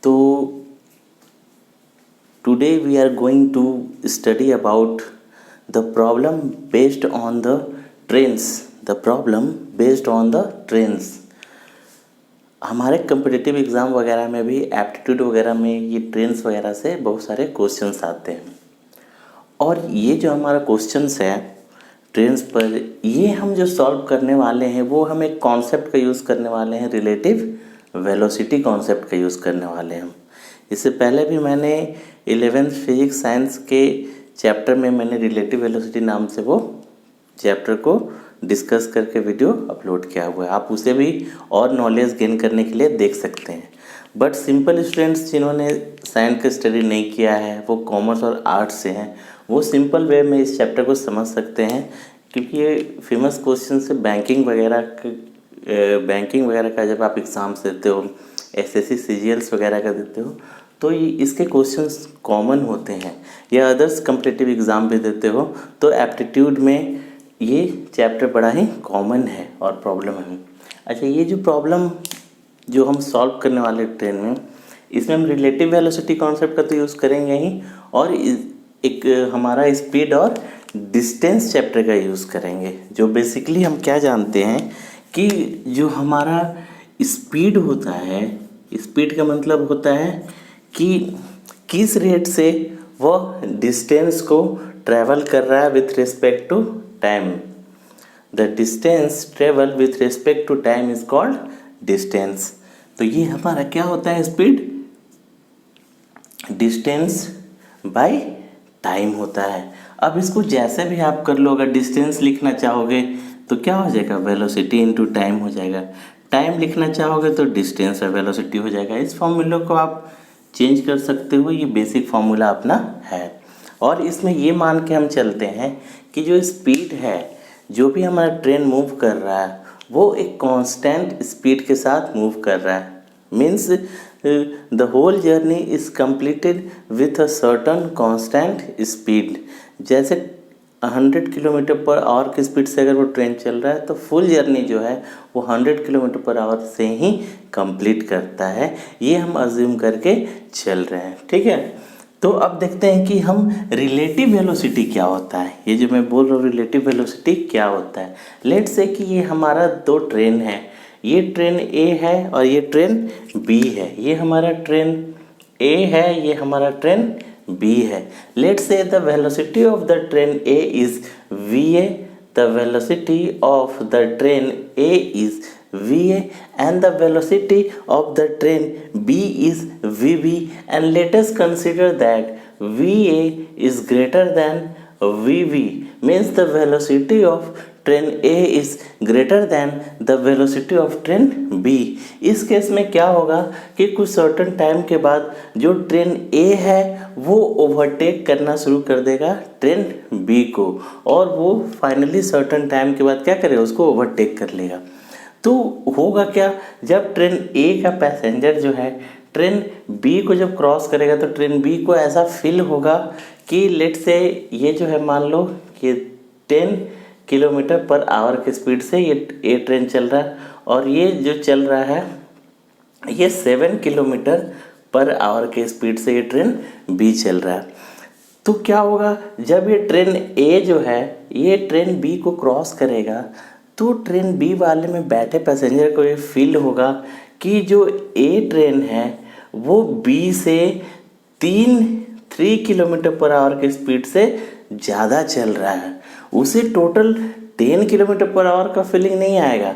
तो today we are going to study about the problem based on the trends. The problem based on the trends. हमारे competitive exam वगैरह में भी aptitude वगैरह में ये ट्रेंड्स वगैरह से बहुत सारे क्वेश्चंस आते हैं, और ये जो हमारा क्वेश्चंस है ट्रेंड्स पर, ये हम जो सॉल्व करने वाले हैं वो हम एक कॉन्सेप्ट का यूज़ करने वाले हैं, रिलेटिव वेलोसिटी कॉन्सेप्ट का यूज़ करने वाले हैं हम। इससे पहले भी मैंने 11th फिजिक्स साइंस के चैप्टर में मैंने रिलेटिव वेलोसिटी नाम से वो चैप्टर को डिस्कस करके वीडियो अपलोड किया हुआ है, आप उसे भी और नॉलेज गेन करने के लिए देख सकते हैं। बट सिंपल स्टूडेंट्स जिन्होंने साइंस का स्टडी नहीं किया है, वो कॉमर्स और आर्ट्स से हैं, वो सिंपल वे में इस चैप्टर को समझ सकते हैं, क्योंकि ये फेमस क्वेश्चन से बैंकिंग वगैरह का जब आप एग्ज़ाम्स देते हो, एसएससी सीजीएल्स वगैरह का देते हो, तो ये इसके क्वेश्चंस कॉमन होते हैं, या अदर्स कम्पिटिटिव एग्ज़ाम भी देते हो तो एप्टीट्यूड में ये चैप्टर बड़ा ही कॉमन है और प्रॉब्लम है। अच्छा, ये जो प्रॉब्लम जो हम सॉल्व करने वाले ट्रेन में, इसमें हम रिलेटिव वेलोसिटी कॉन्सेप्ट का तो यूज़ करेंगे ही, और एक हमारा स्पीड और डिस्टेंस चैप्टर का यूज़ करेंगे। जो बेसिकली हम क्या जानते हैं कि जो हमारा स्पीड होता है, स्पीड का मतलब होता है कि किस रेट से वह डिस्टेंस को ट्रैवल कर रहा है with respect to time. The distance travel with respect to time is called distance. तो ये हमारा क्या होता है, स्पीड डिस्टेंस बाय टाइम होता है। अब इसको जैसे भी आप कर लो, अगर डिस्टेंस लिखना चाहोगे तो क्या हो जाएगा, वेलोसिटी इनटू टाइम हो जाएगा। टाइम लिखना चाहोगे तो डिस्टेंस और वेलोसिटी हो जाएगा। इस फॉर्मूले को आप चेंज कर सकते हो, ये बेसिक फॉर्मूला अपना है। और इसमें ये मान के हम चलते हैं कि जो स्पीड है, जो भी हमारा ट्रेन मूव कर रहा है, वो एक कांस्टेंट स्पीड के साथ मूव कर रहा है। Means the whole journey is completed with a certain constant speed. जैसे 100 किलोमीटर पर आवर की स्पीड से अगर वो ट्रेन चल रहा है तो फुल जर्नी जो है वो 100 किलोमीटर पर आवर से ही कंप्लीट करता है। ये हम अज्यूम करके चल रहे हैं, ठीक है। तो अब देखते हैं कि हम रिलेटिव वेलोसिटी क्या होता है। ये जो मैं बोल रहा हूँ रिलेटिव वेलोसिटी क्या होता है। लेट्स से कि ये हमारा दो ट्रेन है, ये ट्रेन ए है और ये ट्रेन बी है। ये हमारा ट्रेन ए है, ये हमारा ट्रेन बी है। Let's say the velocity of the train A is va, the velocity of the train A is va and the velocity of the train B is vb, and let us consider that va is greater than vb, means the velocity of train A is greater than the velocity of train B। इस case में क्या होगा कि कुछ certain time के बाद जो train A है वो ओवरटेक करना शुरू कर देगा ट्रेन B को, और वो फाइनली सर्टन टाइम के बाद क्या करेगा, उसको ओवरटेक कर लेगा। तो होगा क्या, जब ट्रेन A का पैसेंजर जो है ट्रेन B को जब क्रॉस करेगा तो ट्रेन B को ऐसा फील होगा कि लेट से ये जो है, मान लो कि 10 किलोमीटर पर आवर की स्पीड से ये ट्रेन चल रहा है, और ये जो चल रहा है ये 7 किलोमीटर पर आवर के स्पीड से ये ट्रेन बी चल रहा है। तो क्या होगा, जब ये ट्रेन ए जो है ये ट्रेन बी को क्रॉस करेगा तो ट्रेन बी वाले में बैठे पैसेंजर को ये फील होगा कि जो ए ट्रेन है वो बी से 3 किलोमीटर पर आवर की स्पीड से ज़्यादा चल रहा है। उसे टोटल 10 किलोमीटर पर आवर का फीलिंग नहीं आएगा।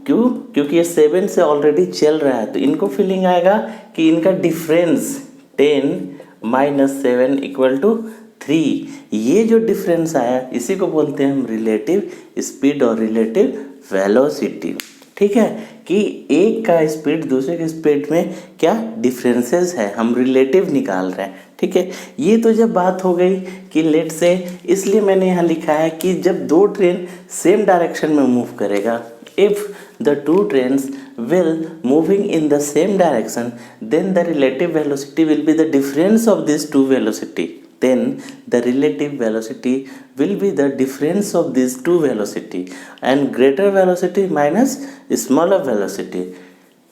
क्यों? क्योंकि ये 7 से ऑलरेडी चल रहा है, तो इनको फीलिंग आएगा कि इनका डिफरेंस 10 - 7 = 3। ये जो डिफरेंस आया इसी को बोलते हैं हम रिलेटिव स्पीड और रिलेटिव वेलोसिटी, ठीक है। कि एक का स्पीड दूसरे के स्पीड में क्या डिफरेंसेस है, हम रिलेटिव निकाल रहे हैं, ठीक है। ये तो जब बात हो गई कि लेट से, इसलिए मैंने यहाँ लिखा है कि जब दो ट्रेन सेम डायरेक्शन में मूव करेगा, if the two trains will moving in the same direction, then the relative velocity will be the difference of these two velocity. Then the relative velocity will be the difference of these two velocity, and greater velocity minus smaller velocity,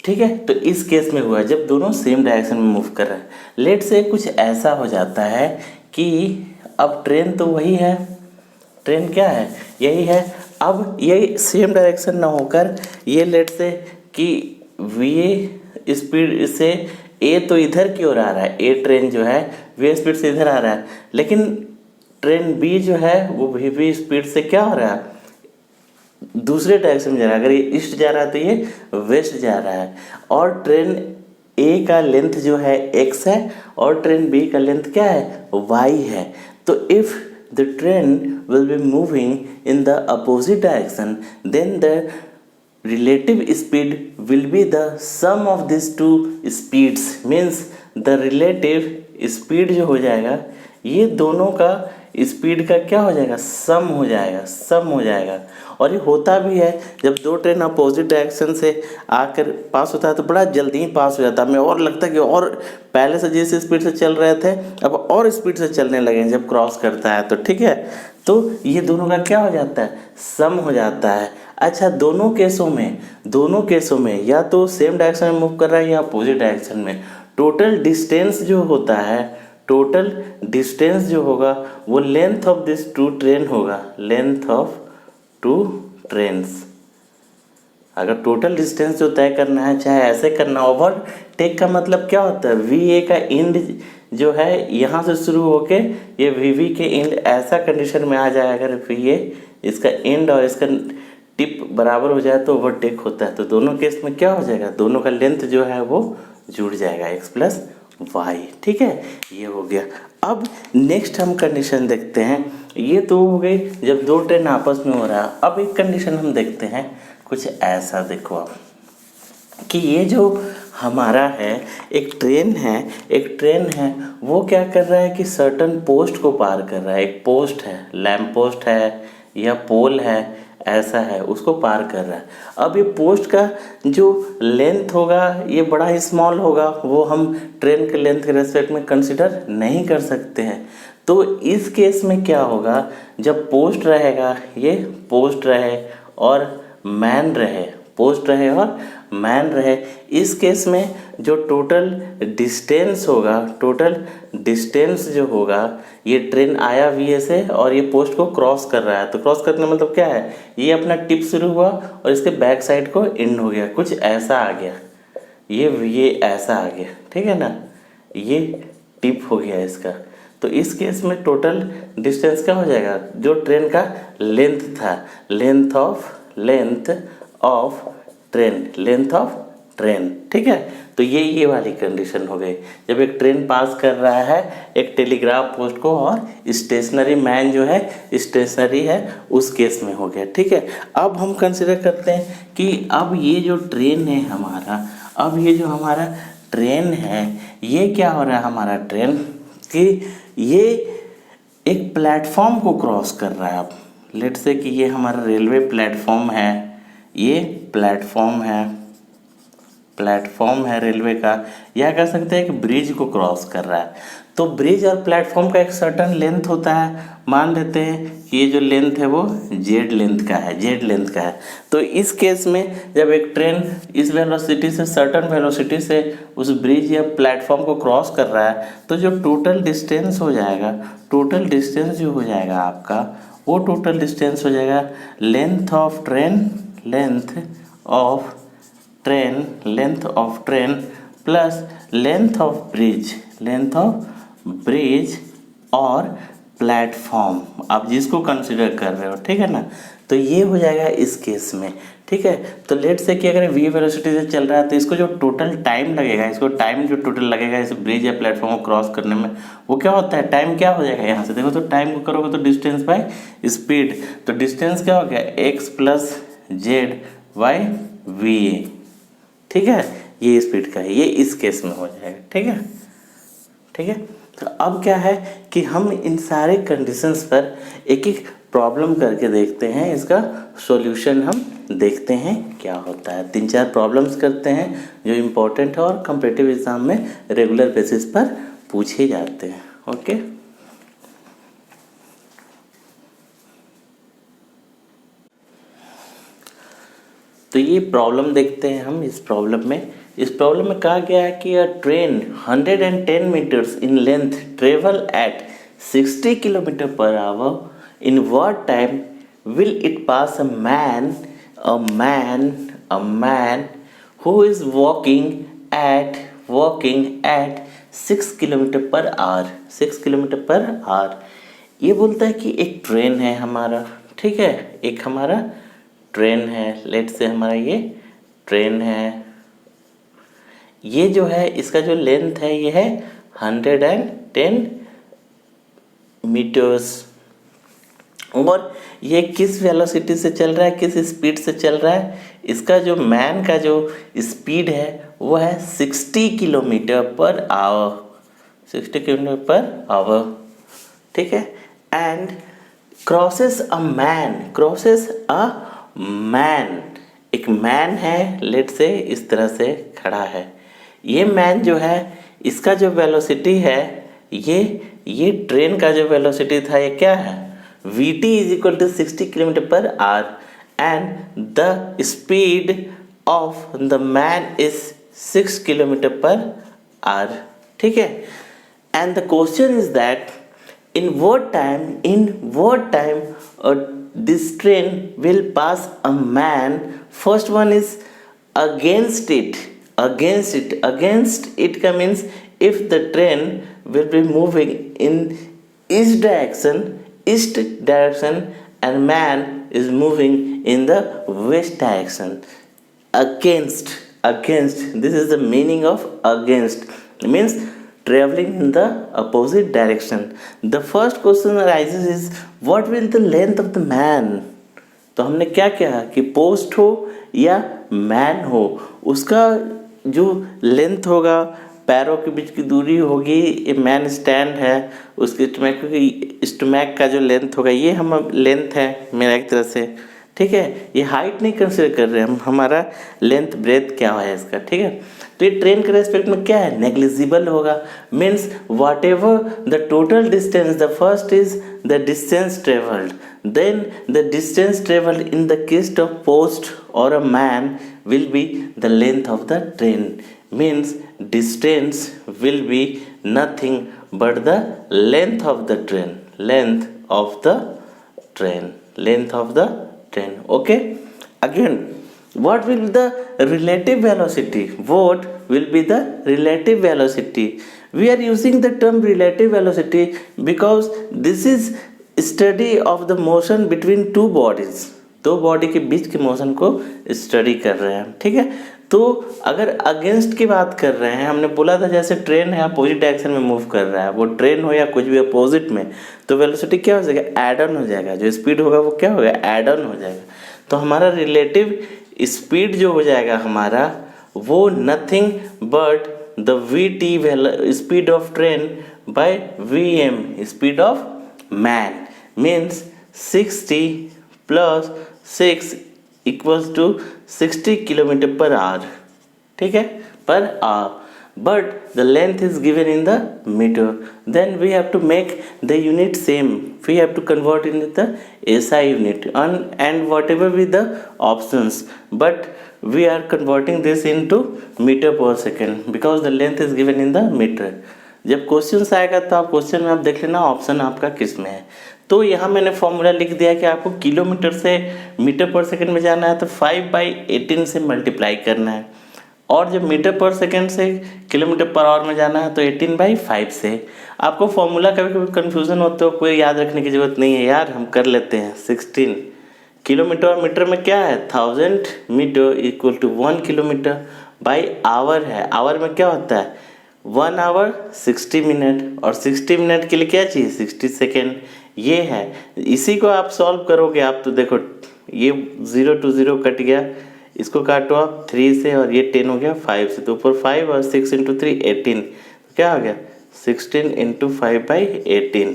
ठीक है। तो इस case में हुआ जब दोनों same direction में move कर रहे हैं। लेट से कुछ ऐसा हो जाता है कि अब ट्रेन तो वही है, ट्रेन क्या है, यही है। अब ये सेम डायरेक्शन ना होकर ये लेट से कि वी स्पीड से ए तो इधर की ओर आ रहा है, ए ट्रेन जो है वी स्पीड से इधर आ रहा है, लेकिन ट्रेन बी जो है वो वी स्पीड से क्या हो रहा है, दूसरे डायरेक्शन में जा रहा है। अगर ये ईस्ट जा रहा है तो ये वेस्ट जा रहा है। और ट्रेन ए का लेंथ जो है x है और ट्रेन बी का लेंथ क्या है, y है। तो if the train will be moving in the opposite direction then the relative speed will be the sum of these two speeds, means the relative speed जो हो जाएगा ये दोनों का स्पीड का क्या हो जाएगा, सम हो जाएगा, सम हो जाएगा। और ये होता भी है जब दो ट्रेन अपोजिट डायरेक्शन से आकर पास होता है तो बड़ा जल्दी ही पास हो जाता है। हमें और लगता है कि और पहले से जिस स्पीड से चल रहे थे अब और स्पीड से चलने लगे जब क्रॉस करता है तो ठीक है। तो ये दोनों का क्या हो जाता है, सम हो जाता है। अच्छा, दोनों केसों में या तो सेम डायरेक्शन में मूव कर रहा है या अपोजिट डायरेक्शन में, टोटल डिस्टेंस जो होता है, टोटल डिस्टेंस जो होगा वो length of this two train होगा, लेंथ ऑफ टू ट्रेन्स। अगर टोटल डिस्टेंस जो तय करना है, चाहे ऐसे करना, ओवरटेक का मतलब क्या होता है, वी ए का एंड जो है यहाँ से शुरू होके ये वी वी के एंड ऐसा कंडीशन में आ जाए, अगर वी ए इसका एंड और इसका टिप बराबर हो जाए तो ओवरटेक होता है। तो दोनों केस में क्या हो जाएगा, दोनों का लेंथ जो है वो जुड़ जाएगा, x प्लस वाई। ठीक है, ये हो गया। अब नेक्स्ट हम कंडीशन देखते हैं। ये तो हो गई जब दो ट्रेन आपस में हो रहा है। अब एक कंडीशन हम देखते हैं कुछ ऐसा, देखो आप कि ये जो हमारा है एक ट्रेन है वो क्या कर रहा है कि सर्टन पोस्ट को पार कर रहा है। एक पोस्ट है, लैम्प पोस्ट है या पोल है, ऐसा है, उसको पार कर रहा है। अब ये पोस्ट का जो लेंथ होगा ये बड़ा ही स्मॉल होगा, वो हम ट्रेन के लेंथ के रेस्पेक्ट में कंसिडर नहीं कर सकते हैं। तो इस केस में क्या होगा, जब पोस्ट रहेगा, ये पोस्ट रहे और मैन रहे, पोस्ट रहे और मैन रहे, इस केस में जो टोटल डिस्टेंस जो होगा, ये ट्रेन आया वी से और ये पोस्ट को क्रॉस कर रहा है। तो क्रॉस करने मतलब क्या है, ये अपना टिप शुरू हुआ और इसके बैक साइड को एंड हो गया, कुछ ऐसा आ गया, ये ऐसा आ गया, ठीक है ना, ये टिप हो गया इसका। तो इस केस में टोटल डिस्टेंस क्या हो जाएगा, जो ट्रेन का लेंथ था, लेंथ ऑफ ट्रेन, ठीक है। तो ये वाली कंडीशन हो गई जब एक ट्रेन पास कर रहा है एक टेलीग्राफ पोस्ट को और स्टेशनरी मैन जो है स्टेशनरी है, उस केस में हो गया, ठीक है। अब हम कंसिडर करते हैं कि अब ये जो ट्रेन है हमारा, ट्रेन है, ये क्या हो रहा है हमारा ट्रेन कि ये एक प्लेटफॉर्म को क्रॉस कर रहा है। अब लेट्स से कि ये हमारा रेलवे प्लेटफॉर्म है, ये प्लेटफॉर्म है रेलवे का, या कह सकते हैं कि ब्रिज को क्रॉस कर रहा है। तो ब्रिज और प्लेटफॉर्म का एक सर्टन लेंथ होता है, मान लेते हैं कि ये जो लेंथ है वो जेड लेंथ का है। तो इस केस में जब एक ट्रेन इस वेलोसिटी से सर्टन वेलोसिटी से उस ब्रिज या प्लेटफॉर्म को क्रॉस कर रहा है, तो जो टोटल डिस्टेंस जो हो जाएगा आपका, वो टोटल डिस्टेंस हो जाएगा length of train plus length of bridge और प्लेटफॉर्म, आप जिसको कंसिडर कर रहे हो, ठीक है ना। तो ये हो जाएगा इस केस में, ठीक है। तो लेट से कि अगर v वेलोसिटी से चल रहा है तो इसको जो टोटल टाइम लगेगा, इस ब्रिज या प्लेटफॉर्म को क्रॉस करने में, वो क्या होता है, टाइम क्या हो जाएगा, यहाँ से देखो तो टाइम को करोगे तो डिस्टेंस बाय स्पीड, तो डिस्टेंस क्या हो गया, x plus Z by V A, ठीक है। ये स्पीड का है, ये इस केस में हो जाएगा, ठीक है। तो अब क्या है कि हम इन सारे कंडीशंस पर एक एक प्रॉब्लम करके देखते हैं, इसका सॉल्यूशन हम देखते हैं क्या होता है। 3-4 प्रॉब्लम्स करते हैं जो इम्पोर्टेंट है और कॉम्पिटिटिव एग्जाम में रेगुलर बेसिस पर पूछे जाते हैं, ओके। तो ये प्रॉब्लम देखते हैं हम। इस प्रॉब्लम में कहा गया है कि a train 110 metres in length travel at 60 kilometre per hour in what time will it pass a man who is walking at 6 kilometre per hour 6 kilometre per hour. ये बोलता है कि एक ट्रेन है हमारा, ठीक है, एक हमारा ट्रेन है, लेट से हमारा ये ट्रेन है, ये जो है इसका जो लेंथ है ये है 110 मीटर्स, और ये किस वेलोसिटी से चल रहा है, किस स्पीड से चल रहा है। इसका जो मैन का जो स्पीड है वो है 60 kilometre per our, 60 kilometre per hour, ठीक है। एंड क्रॉसेस अ मैन, एक मैन है, लेट से इस तरह से खड़ा है। ये मैन जो है इसका जो वेलोसिटी है, ये ट्रेन का जो वेलोसिटी था ये क्या है, vt is equal to 60 kilometre per hour and the speed of the man is 6 kilometre per hour, ठीक है। And the question is that in what time this train will pass a man. First one is against it का means if the train will be moving in east direction and man is moving in the west direction. Against, this is the meaning of against, it means traveling in the opposite direction. The first question arises is what will the length of the man. तो हमने क्या कहा कि post हो या man हो, उसका जो लेंथ होगा, पैरों के बीच की दूरी होगी, ये मैन स्टैंड है, उसके स्टमैक का जो लेंथ होगा ये हम लेंथ है मेरा एक तरह से, ठीक है। ये हाइट नहीं कंसिडर कर रहे हम, हमारा लेंथ ब्रेथ क्या है इसका, ठीक है। तो ये ट्रेन के रेस्पेक्ट में क्या है, नेग्लिजिबल होगा, means whatever the total distance, the first is the distance travelled, then the distance travelled in the case of post और a man will be the length of the train, means distance will be nothing but the length of the train, length of the train, okay. Again, what will be the relative velocity? What will be the relative velocity? We are using the term relative velocity because this is study of the motion between two bodies. दो body के बीच के motion को study कर रहे हैं, ठीक है। तो अगर अगेंस्ट की बात कर रहे हैं, हमने बोला था जैसे ट्रेन है अपोजिट डायरेक्शन में मूव कर रहा है, वो ट्रेन हो या कुछ भी अपोजिट में, तो वेलोसिटी क्या हो जाएगा, ऐड ऑन हो जाएगा, जो स्पीड होगा वो क्या होगा, ऐड ऑन हो जाएगा। तो हमारा रिलेटिव स्पीड जो हो जाएगा हमारा, वो nothing but the V speed of train by V M speed of man, means 60 plus 6 equals to 60 kilometre per hour, ठीक है, per hour, but the length is given in the meter. Then we have to make the unit same, we have to convert into the SI unit and whatever be the options, but we are converting this into meter per second because the length is given in the meter. जब question आएगा तो आप question में आप देख लेना option आपका किस में है। तो यहाँ मैंने फॉर्मूला लिख दिया कि आपको किलोमीटर से मीटर पर सेकंड में जाना है तो 5/18 से मल्टीप्लाई करना है, और जब मीटर पर सेकंड से किलोमीटर पर आवर में जाना है तो 18/5 से। आपको फॉर्मूला कभी कभी कन्फ्यूज़न होते हो, कोई याद रखने की ज़रूरत नहीं है यार, हम कर लेते हैं। 16 किलोमीटर और मीटर में क्या है, 1000 metre equal to 1 kilometre by hour है। आवर में क्या होता है, 1 आवर 60 मिनट, और 60 मिनट के लिए क्या चाहिए, 60 सेकेंड। ये है, इसी को आप सॉल्व करोगे आप तो देखो ये 0 to 0 कट गया, इसको काटो आप 3 से, और ये 10 हो गया 5 से, तो ऊपर 5 और 6 × 3 18, तो क्या हो गया 16 × 5/18।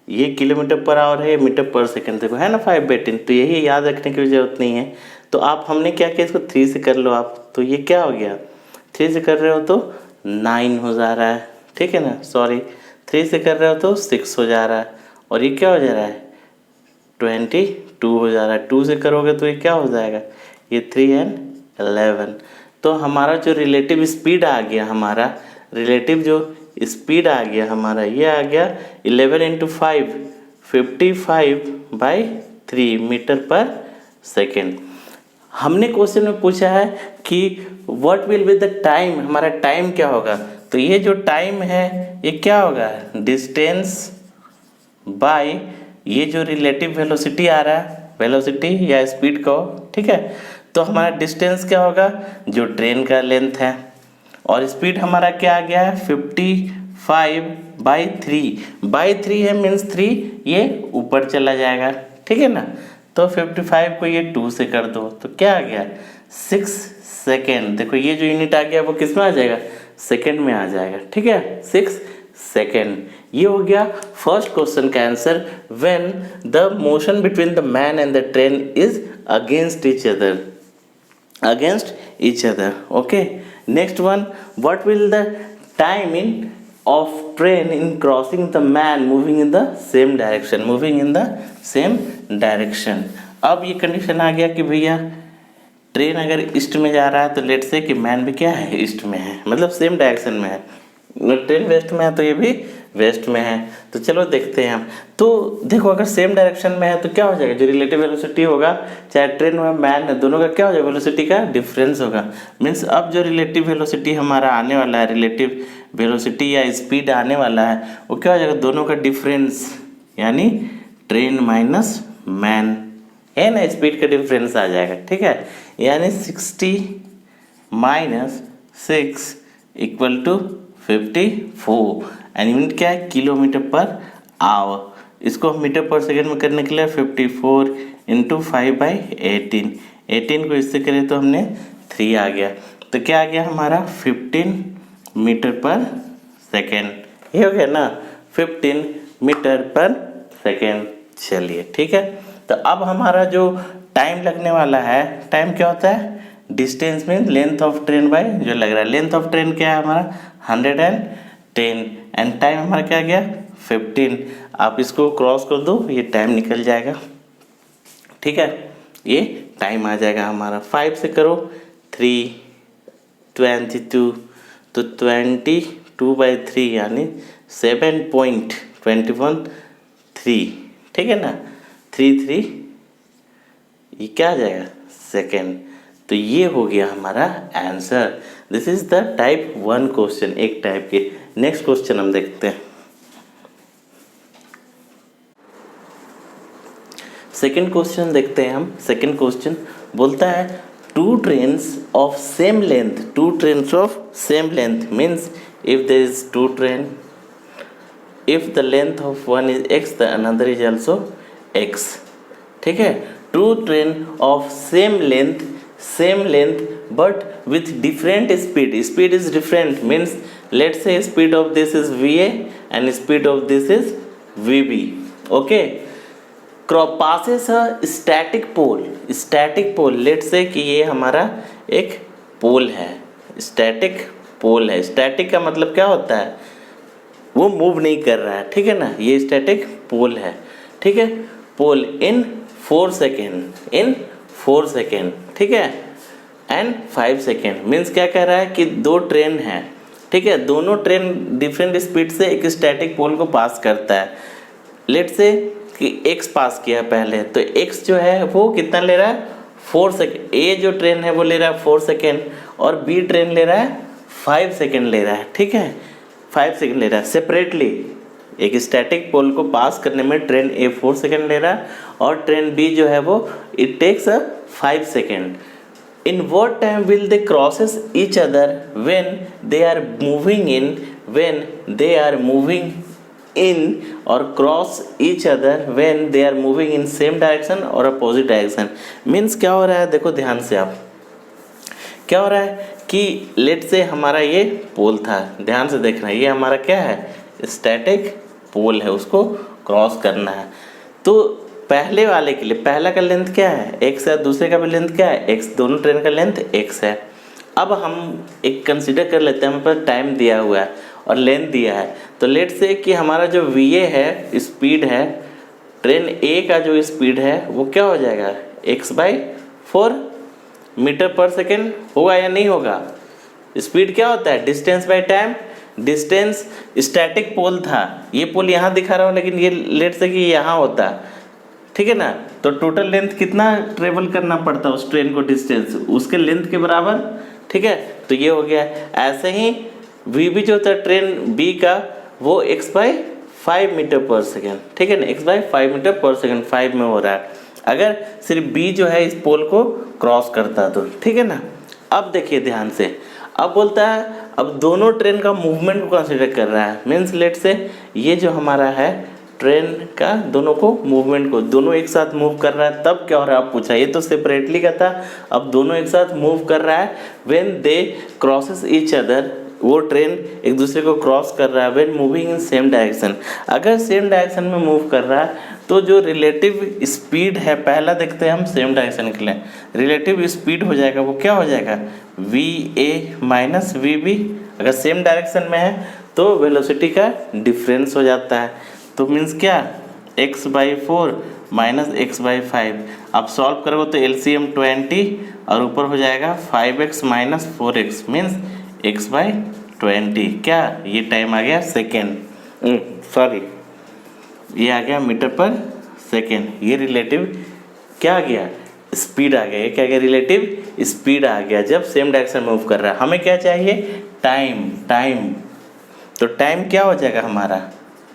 ये किलोमीटर पर आवर है, मीटर पर सेकंड, देखो है ना 5/18, तो यही याद रखने की ज़रूरत नहीं है। तो आप हमने क्या किया, इसको 3 से कर लो आप, तो ये क्या हो गया, 3 से कर रहे हो तो 9 हो जा रहा है, ठीक है ना, सॉरी 3 से कर रहे हो तो 6 हो जा रहा है, और ये क्या हो जा रहा है 22 हो जा रहा है। 2 से करोगे तो ये क्या हो जाएगा ये 3 एंड 11। तो हमारा जो रिलेटिव स्पीड आ गया, हमारा रिलेटिव जो स्पीड आ गया हमारा, ये आ गया 11 इंटू 5, 55/3 मीटर पर सेकेंड। हमने क्वेश्चन में पूछा है कि what will be the time, हमारा टाइम क्या होगा। तो ये जो टाइम है ये क्या होगा, डिस्टेंस बाय ये जो रिलेटिव वेलोसिटी आ रहा है, वेलोसिटी या स्पीड को, ठीक है। तो हमारा डिस्टेंस क्या होगा, जो ट्रेन का लेंथ है, और स्पीड हमारा क्या आ गया है 55/3 है, मीन्स 3 ये ऊपर चला जाएगा, ठीक है ना। तो 55 को ये 2 से कर दो तो क्या आ गया 6 सेकेंड। देखो ये जो यूनिट आ गया वो किस में आ जाएगा, सेकेंड में आ जाएगा, ठीक है, 6 सेकेंड। ये हो गया फर्स्ट क्वेश्चन का answer, when the motion between the man and the train is against each other, against each other. Okay, next one, what will the time in of train in crossing the man moving in the same direction, moving in the same direction। अब ये condition आ गया कि भैया train अगर east में जा रहा है तो लेट से कि मैन भी क्या है, ईस्ट में है, मतलब सेम डायरेक्शन में है। अगर ट्रेन वेस्ट में है तो ये भी वेस्ट में है। तो चलो देखते हैं हम। तो देखो अगर सेम डायरेक्शन में है तो क्या हो जाएगा, जो रिलेटिव वेलोसिटी होगा, चाहे ट्रेन हो या मैन है, दोनों का क्या हो जाएगा, वेलोसिटी का डिफरेंस होगा। मीन्स अब जो रिलेटिव वेलोसिटी हमारा आने वाला है, रिलेटिव वेलोसिटी या स्पीड आने वाला है, वो क्या हो जाएगा, दोनों का डिफरेंस, यानी ट्रेन माइनस मैन है ना, स्पीड का डिफरेंस आ जाएगा, ठीक है। यानी 60 - 6 = 54 एंड यूनिट क्या है, किलोमीटर पर आवर। इसको हम मीटर पर सेकेंड में करने के लिए 54 × 5/18, 18 को इससे करें तो हमने 3 आ गया। तो क्या आ गया हमारा 15 मीटर पर सेकेंड। ये हो गया ना 15 मीटर पर सेकेंड। चलिए ठीक है, तो अब हमारा जो टाइम लगने वाला है, टाइम क्या होता है, डिस्टेंस में लेंथ ऑफ ट्रेन बाय जो लग रहा है, लेंथ ऑफ ट्रेन क्या है हमारा 110 एंड टाइम हमारा क्या गया 15। आप इसको क्रॉस कर दो, ये टाइम निकल जाएगा, ठीक है, ये टाइम आ जाएगा हमारा। 5 से करो 3 22, तो 22/3 यानी 7.213, ठीक है ना, 33 ये क्या आ जाएगा सेकेंड। तो ये हो गया हमारा answer. This is the type 1 question, एक टाइप के। नेक्स्ट क्वेश्चन हम देखते हैं। सेकेंड क्वेश्चन देखते हैं हम। सेकेंड क्वेश्चन बोलता है two trains of same length, two trains of same length means if there is two train, if the length of one is x the another is also x, ठीक है। Two train of same length but with different speed, speed is different means let's say speed of this is va and speed of this is vb, okay। passes a static pole, let's say कि ये हमारा एक पोल है, static पोल है। Static का मतलब क्या होता है, वो मूव नहीं कर रहा है, ठीक है ना, ये स्टैटिक पोल है, ठीक है। पोल इन 4 सेकेंड, ठीक है, एंड 5 सेकेंड मीन्स क्या कह रहा है कि दो ट्रेन है, ठीक है, दोनों ट्रेन डिफरेंट स्पीड से एक स्टैटिक पोल को पास करता है। लेट से कि x पास किया पहले, तो x जो है वो कितना ले रहा है 4 सेकेंड, ए जो ट्रेन है वो ले रहा है 4 सेकेंड और बी ट्रेन ले रहा है 5 सेकेंड ले रहा है, ठीक है, 5 सेकेंड ले रहा है सेपरेटली। एक स्टैटिक पोल को पास करने में ट्रेन ए 4 सेकेंड ले रहा है और ट्रेन बी जो है वो it takes 5 second. In what time will they crosses each other when they are moving in और cross each other when they are moving in same direction और अपोजिट डायरेक्शन। मीन्स क्या हो रहा है, देखो ध्यान से आप, क्या हो रहा है कि लेट से हमारा ये पोल था, ध्यान से देखना, ये हमारा क्या है स्टैटिक पोल है, उसको क्रॉस करना है। तो पहले वाले के लिए पहला का लेंथ क्या है x है, दूसरे का भी लेंथ क्या है x, दोनों ट्रेन का लेंथ x है। अब हम एक कंसीडर कर लेते हैं, हमारे पास टाइम दिया हुआ है और लेंथ दिया है। तो लेट से कि हमारा जो va है स्पीड है, ट्रेन a का जो स्पीड है वो क्या हो जाएगा x/4, मीटर पर सेकेंड होगा या नहीं होगा? स्पीड क्या होता है? Distance by time. Distance static pole था, ये पोल यहाँ दिखा रहा हूँ लेकिन ये लेट से कि यहाँ होता, ठीक है ना। तो टोटल लेंथ कितना ट्रेवल करना पड़ता है उस ट्रेन को, डिस्टेंस उसके लेंथ के बराबर, ठीक है। तो ये हो गया। ऐसे ही वी बी जो होता है ट्रेन बी का, वो x/5 मीटर पर सेकेंड, ठीक है ना, x/5 मीटर पर सेकेंड 5 में हो रहा है, अगर सिर्फ बी जो है इस पोल को क्रॉस करता तो, ठीक है ना। अब देखिए ध्यान से, अब बोलता है अब दोनों ट्रेन का मूवमेंट को कंसिडर कर रहा है। मीन्स लेट से ये जो हमारा है ट्रेन का दोनों को मूवमेंट को, दोनों एक साथ मूव कर रहा है, तब क्या हो रहा है आप पूछा, ये तो सेपरेटली का था, अब दोनों एक साथ मूव कर रहा है। When they crosses each other, वो ट्रेन एक दूसरे को क्रॉस कर रहा है। When moving in same direction, अगर सेम डायरेक्शन में मूव कर रहा है तो जो रिलेटिव स्पीड है, पहला देखते हैं हम सेम डायरेक्शन के लिए, रिलेटिव स्पीड हो जाएगा, वो क्या हो जाएगा, V A minus V B. अगर सेम डायरेक्शन में है तो वेलोसिटी का डिफरेंस हो जाता है, तो मीन्स क्या, x/4 माइनस x/5। आप सॉल्व करोगे तो LCM 20 और ऊपर हो जाएगा 5x minus 4x means x/20। क्या ये टाइम आ गया सेकेंड, सॉरी ये आ गया मीटर पर सेकेंड। ये रिलेटिव क्या आ गया, स्पीड आ गया। ये क्या आ गया, रिलेटिव स्पीड आ गया जब सेम डायरेक्शन में मूव कर रहा है। हमें क्या चाहिए, टाइम। टाइम तो टाइम क्या हो जाएगा हमारा,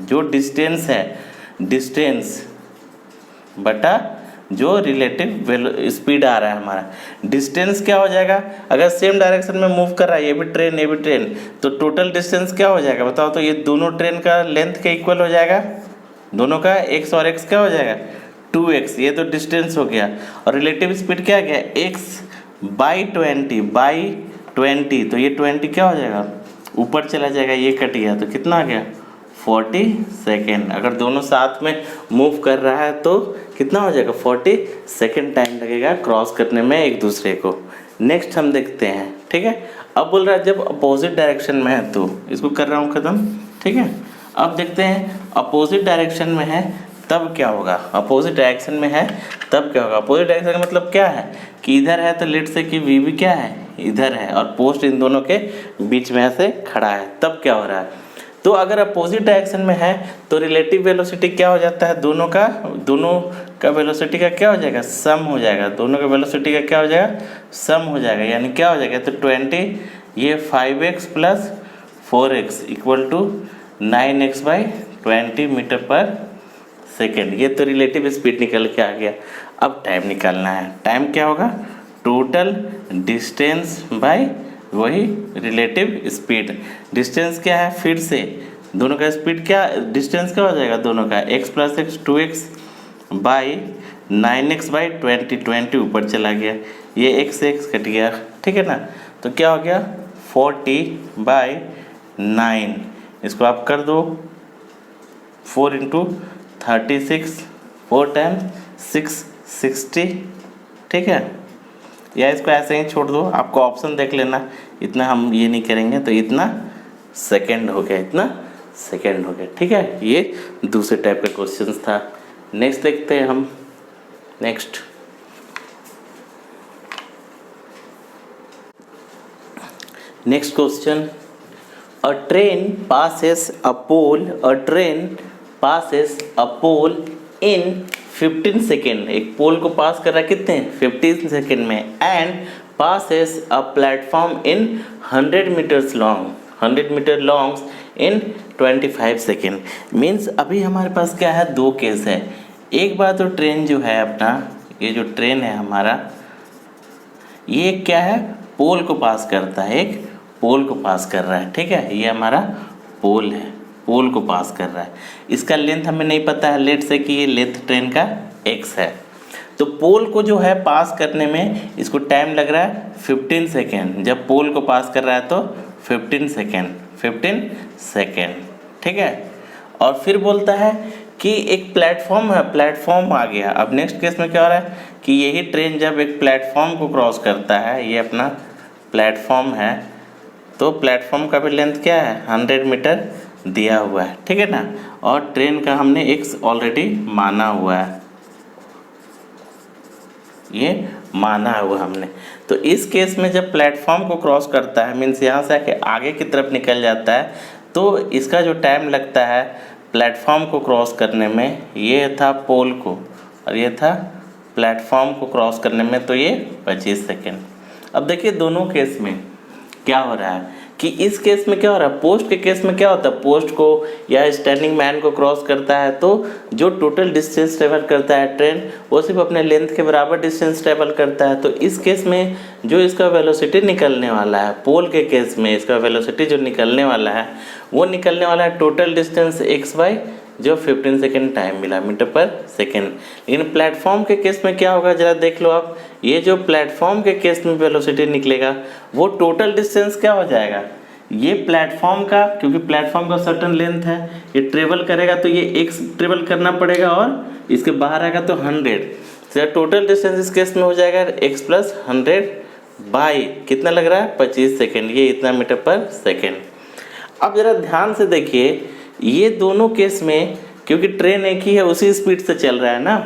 जो डिस्टेंस है, डिस्टेंस बटा जो रिलेटिव स्पीड आ रहा है हमारा, डिस्टेंस क्या हो जाएगा, अगर सेम डायरेक्शन में मूव कर रहा है, ये भी ट्रेन ये भी ट्रेन, तो टोटल डिस्टेंस क्या हो जाएगा बताओ। तो ये दोनों ट्रेन का लेंथ के इक्वल हो जाएगा, दोनों का x और x क्या हो जाएगा 2x, ये तो डिस्टेंस हो गया। और रिलेटिव स्पीड क्या गया, x/20 तो ये 20 क्या हो जाएगा, ऊपर चला जाएगा, ये कट गया तो कितना आ गया 40 सेकेंड। अगर दोनों साथ में मूव कर रहा है तो कितना हो जाएगा 40 सेकेंड टाइम लगेगा क्रॉस करने में एक दूसरे को। नेक्स्ट हम देखते हैं, ठीक है। अब बोल रहा है जब अपोजिट डायरेक्शन में है, तो इसको कर रहा हूँ ख़त्म, ठीक है। अब देखते हैं अपोजिट डायरेक्शन में है तब क्या होगा, अपोजिट डायरेक्शन में है तब क्या होगा। अपोजिट डायरेक्शन का मतलब क्या है कि इधर है तो लेट से कि वी भी क्या है इधर है, और पोस्ट इन दोनों के बीच में ऐसे खड़ा है, तब क्या हो रहा है। तो अगर अपोजिट डायरेक्शन में है तो रिलेटिव वेलोसिटी क्या हो जाता है, दोनों का वेलोसिटी का क्या हो जाएगा, सम हो जाएगा। दोनों का वेलोसिटी का क्या हो जाएगा, सम हो जाएगा, यानी क्या हो जाएगा, तो 20 ये 5x plus 4x equal to 9x/20 metre per second. ये तो रिलेटिव स्पीड निकल के आ गया। अब टाइम निकालना है, टाइम क्या होगा, टोटल डिस्टेंस बाय वही रिलेटिव स्पीड। डिस्टेंस क्या है, फिर से दोनों का स्पीड क्या, डिस्टेंस क्या हो जाएगा दोनों का, x + x 2x by 9x/20, 20 ऊपर चला गया, ये x कट गया, ठीक है ना। तो क्या हो गया 40/9, इसको आप कर दो 4 × 36, 4 टाइम्स 660, ठीक है। या इसको ऐसे ही छोड़ दो, आपको ऑप्शन देख लेना, इतना हम ये नहीं करेंगे, तो इतना सेकंड हो गया, इतना सेकंड हो गया, ठीक है। ये दूसरे टाइप का क्वेश्चन था। नेक्स्ट देखते हैं हम, next question, a train passes a pole in 15 second, एक पोल को पास कर रहा है कितने 15 सेकेंड में, and passes a platform in 100 metre long in 25 second. मीन्स अभी हमारे पास क्या है, दो केस है। एक बार तो ट्रेन जो है अपना, ये जो ट्रेन है हमारा, ये क्या है, पोल को पास करता है, एक पोल को पास कर रहा है, ठीक है। ये हमारा पोल है, पोल को पास कर रहा है, इसका लेंथ हमें नहीं पता है, लेट से कि ये लेंथ ट्रेन का x है। तो पोल को जो है पास करने में इसको टाइम लग रहा है 15 सेकेंड, जब पोल को पास कर रहा है तो 15 सेकेंड, ठीक है। और फिर बोलता है कि एक प्लेटफॉर्म है, प्लेटफॉर्म आ गया। अब नेक्स्ट केस में क्या हो रहा है कि यही ट्रेन जब एक प्लेटफॉर्म को क्रॉस करता है, ये अपना प्लेटफॉर्म है, तो प्लेटफॉर्म का भी लेंथ क्या है 100 मीटर दिया हुआ है, ठीक है ना। और ट्रेन का हमने x ऑलरेडी माना हुआ है, ये माना है वो हमने। तो इस केस में जब प्लेटफॉर्म को क्रॉस करता है, मीन्स यहाँ से आके आगे की तरफ निकल जाता है, तो इसका जो टाइम लगता है प्लेटफॉर्म को क्रॉस करने में, ये था पोल को और ये था प्लेटफॉर्म को क्रॉस करने में, तो ये 25 सेकेंड। अब देखिए दोनों केस में क्या हो रहा है कि इस केस में क्या हो रहा है, पोस्ट के केस में क्या होता है, पोस्ट को या स्टैंडिंग मैन को क्रॉस करता है तो जो टोटल डिस्टेंस ट्रेवल करता है ट्रेन, वो सिर्फ अपने लेंथ के बराबर डिस्टेंस ट्रेवल करता है। तो इस केस में जो इसका वेलोसिटी निकलने वाला है, पोल के केस में इसका वेलोसिटी जो निकलने वाला है वो निकलने वाला है टोटल डिस्टेंस x बाई जो 15 सेकेंड टाइम मिला मीटर पर सेकेंड। लेकिन प्लेटफॉर्म के केस में क्या होगा, ज़रा देख लो आप, ये जो प्लेटफॉर्म के केस में वेलोसिटी निकलेगा वो टोटल डिस्टेंस क्या हो जाएगा, ये प्लेटफॉर्म का, क्योंकि प्लेटफॉर्म का सर्टन लेंथ है, ये ट्रेवल करेगा तो ये x ट्रेवल करना पड़ेगा और इसके बाहर आएगा तो 100, तो टोटल डिस्टेंस इस केस में हो जाएगा x प्लस 100 बाई कितना लग रहा है 25 सेकेंड, ये इतना मीटर पर सेकेंड। अब ज़रा ध्यान से देखिए, ये दोनों केस में क्योंकि ट्रेन एक ही है उसी स्पीड से चल रहा है ना,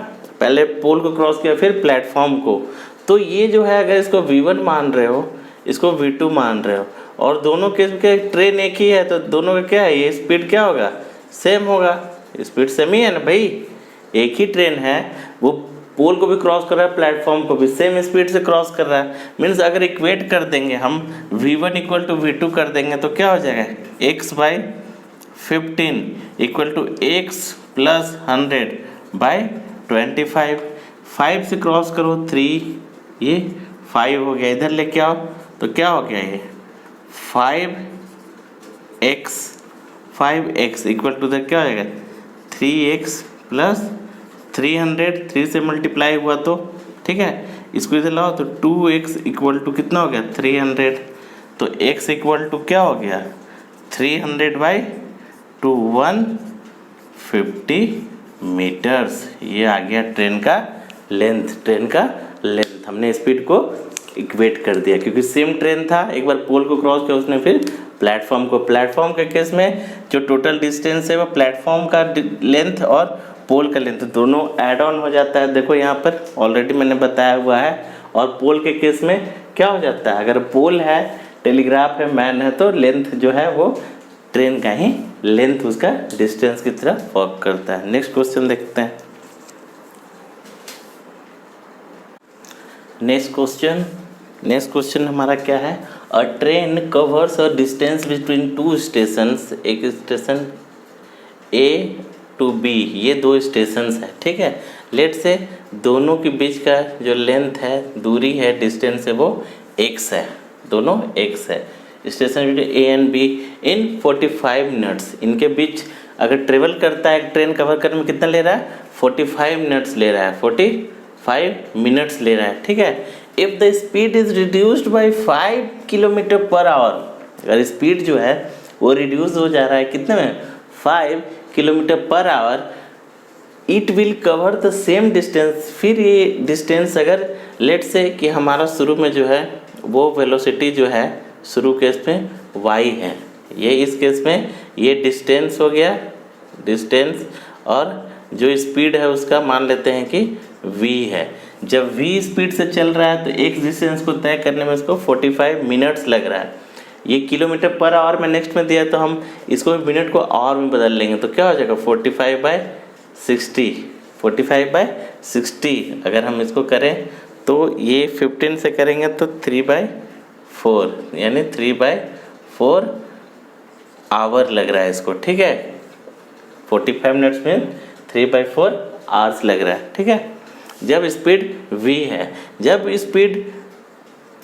पहले पोल को क्रॉस किया फिर प्लेटफॉर्म को, तो ये जो है अगर इसको V1 मान रहे हो, इसको V2 मान रहे हो और दोनों केस में ट्रेन एक ही है तो दोनों का क्या है, ये स्पीड क्या होगा, सेम होगा, स्पीड सेम ही है ना भाई, एक ही ट्रेन है, वो पोल को भी क्रॉस कर रहा है प्लेटफॉर्म को भी सेम स्पीड से क्रॉस कर रहा है। मीन्स अगर इक्वेट कर देंगे हम V1 इक्वल टू V2 कर देंगे तो क्या हो जाएगा, x by 15 equal to x plus 100 by 25, 5 से क्रॉस करो 3, ये 5 हो गया, इधर लेके आओ तो क्या हो गया, ये 5x इक्वल टू इधर क्या हो जाएगा 3x प्लस 300, 3 से मल्टीप्लाई हुआ तो ठीक है, इसको इधर लाओ तो 2x इक्वल टू कितना हो गया 300, तो x इक्वल टू क्या हो गया 300 बाई 2 150 मीटर्स, ये आ गया ट्रेन का लेंथ। हमने स्पीड को इक्वेट कर दिया क्योंकि सेम ट्रेन था, एक बार पोल को क्रॉस किया उसने फिर प्लेटफॉर्म के केस में जो टोटल डिस्टेंस है वो प्लेटफॉर्म का लेंथ और पोल का लेंथ दोनों ऐड ऑन हो जाता है। देखो यहाँ पर ऑलरेडी मैंने बताया हुआ है। और पोल के केस में क्या हो जाता है, अगर पोल है, टेलीग्राफ है, मैन है, तो लेंथ जो है वो ट्रेन का ही लेंथ उसका डिस्टेंस की तरह वर्क करता है। नेक्स्ट क्वेश्चन देखते हैं। नेक्स्ट क्वेश्चन हमारा क्या है, अ train covers a distance between two stations, एक स्टेशन ए टू बी, ये दो स्टेशंस है, ठीक है। लेट से दोनों के बीच का जो लेंथ है, दूरी है, डिस्टेंस है, वो x है, दोनों x है। Station between A and be in 45 minutes, इनके बीच अगर ट्रेवल करता है ट्रेन कवर करने में कितना ले रहा है, 45 मिनट्स ले रहा है, 45 मिनट्स ले रहा है, ठीक है। If the speed is reduced by 5 kilometre per our, अगर स्पीड जो है वो रिड्यूस हो जा रहा है कितने में, 5 kilometre per our, it will cover the same distance. फिर ये डिस्टेंस अगर लेट से कि हमारा शुरू में जो है वो वेलोसिटी जो है शुरू केस में y है, ये इस केस में ये डिस्टेंस हो गया, डिस्टेंस, और जो स्पीड है उसका मान लेते हैं कि v है। जब v स्पीड से चल रहा है तो एक डिस्टेंस को तय करने में इसको 45 मिनट्स लग रहा है। ये किलोमीटर पर आवर में नेक्स्ट में दिया तो हम इसको मिनट को आवर में बदल लेंगे तो क्या हो जाएगा 45/60 अगर हम इसको करें तो ये 15 से करेंगे तो 3/4 यानी 3/4 आवर लग रहा है इसको, ठीक है। 45 मिनट्स में 3/4 आवर्स लग रहा है, ठीक है। जब स्पीड v है, जब स्पीड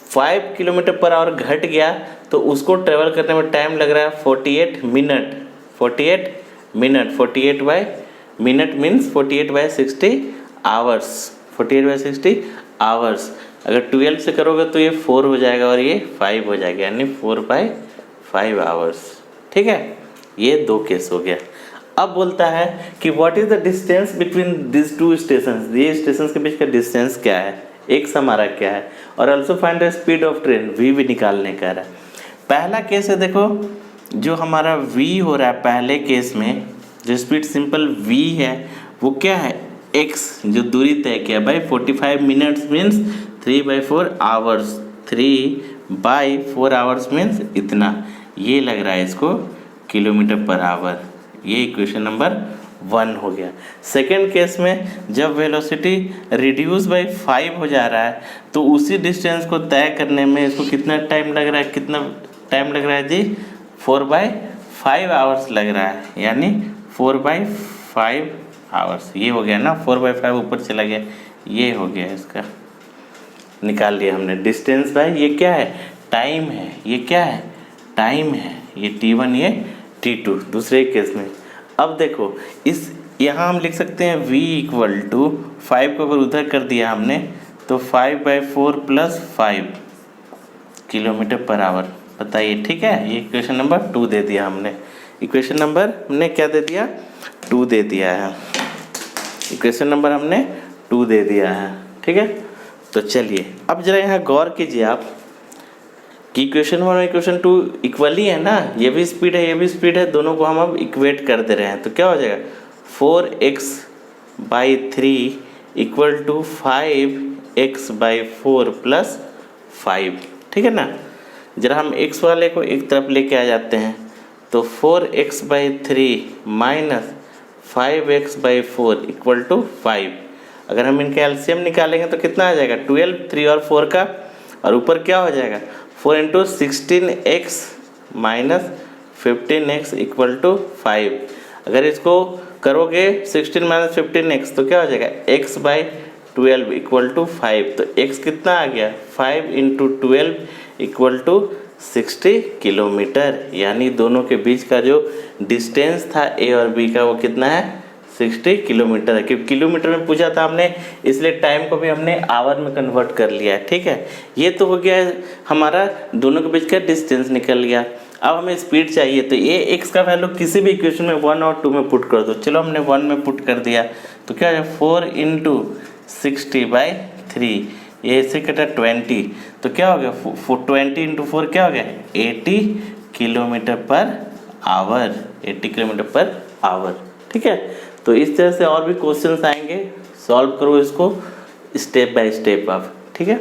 5 किलोमीटर पर आवर घट गया तो उसको ट्रेवल करने में टाइम लग रहा है 48 minute. 48 by minute means 48/60 hours, 48/60 hours. अगर 12 से करोगे तो ये 4 हो जाएगा और ये 5 हो जाएगा, यानी 4/5 आवर्स, ठीक है। ये दो केस हो गया। अब बोलता है कि what is the distance between this two stations, ये स्टेशंस के बीच का डिस्टेंस क्या है, एक्स हमारा क्या है, और also find the speed of train, V भी निकालने का रहा है। पहला केस है, देखो जो हमारा v हो रहा है पहले केस में, जो स्पीड सिंपल v है वो क्या है x, जो दूरी तय किया भाई 45 minutes means 3/4 hours, 3/4 hours means इतना, ये लग रहा है इसको किलोमीटर पर आवर। ये इक्वेशन नंबर 1 हो गया। सेकेंड केस में जब वेलोसिटी रिड्यूस बाई 5 हो जा रहा है तो उसी डिस्टेंस को तय करने में इसको कितना टाइम लग रहा है, कितना टाइम लग रहा है जी, 4/5 आवर्स लग रहा है, यानी 4/5 आवर्स। ये हो गया ना, 4/5 ऊपर चला गया, ये हो गया इसका, निकाल लिया हमने डिस्टेंस बाय, ये क्या है, टाइम है, ये क्या है, टाइम है, ये t1 ये t2 दूसरे केस में। अब देखो इस यहाँ हम लिख सकते हैं v = 5 को अगर उधर कर दिया हमने तो 5/4 + 5 किलोमीटर पर आवर। बताइए ठीक है, ये इक्वेशन नंबर 2 दे दिया हमने। इक्वेशन नंबर हमने क्या दे दिया, 2 दे दिया है। इक्वेशन नंबर हमने 2 दे दिया है, ठीक है। तो चलिए अब जरा यहाँ गौर कीजिए आप कि इक्वेशन 1 और इक्वेशन 2 इक्वली है ना, ये भी स्पीड है, ये भी स्पीड है, दोनों को हम अब इक्वेट कर दे रहे हैं। तो क्या हो जाएगा, 4x/3 = 5x/4 + 5, ठीक है ना। जरा हम x वाले को एक तरफ लेके आ जाते हैं, तो 4x/3 - 5x/4 = 5। अगर हम इनका एलसीएम निकालेंगे तो कितना आ जाएगा, 12, 3 और 4 का, और ऊपर क्या हो जाएगा, 4 × 16x - 15x = 5। अगर इसको करोगे 16 - 15x तो क्या हो जाएगा, x/12 = 5। तो x कितना आ गया, 5 × 12 = 60 किलोमीटर, यानी दोनों के बीच का जो डिस्टेंस था ए और बी का वो कितना है, 60 किलोमीटर है। क्योंकि किलोमीटर में पूछा था हमने, इसलिए टाइम को भी हमने आवर में कन्वर्ट कर लिया है, ठीक है। ये तो हो गया हमारा दोनों के बीच का डिस्टेंस निकल गया। अब हमें स्पीड चाहिए, तो ये x का वैल्यू किसी भी इक्वेशन में 1 और 2 में पुट कर दो। चलो हमने 1 में पुट कर दिया, तो क्या है, 4 × 60/3, ये इससे कटा 20, तो क्या हो गया, 20 × 4 क्या हो गया, 80 kilometre per our, 80 kilometre per hour, ठीक है। तो इस तरह से और भी क्वेश्चंस आएंगे, सॉल्व करो इसको स्टेप बाय स्टेप आप, ठीक है।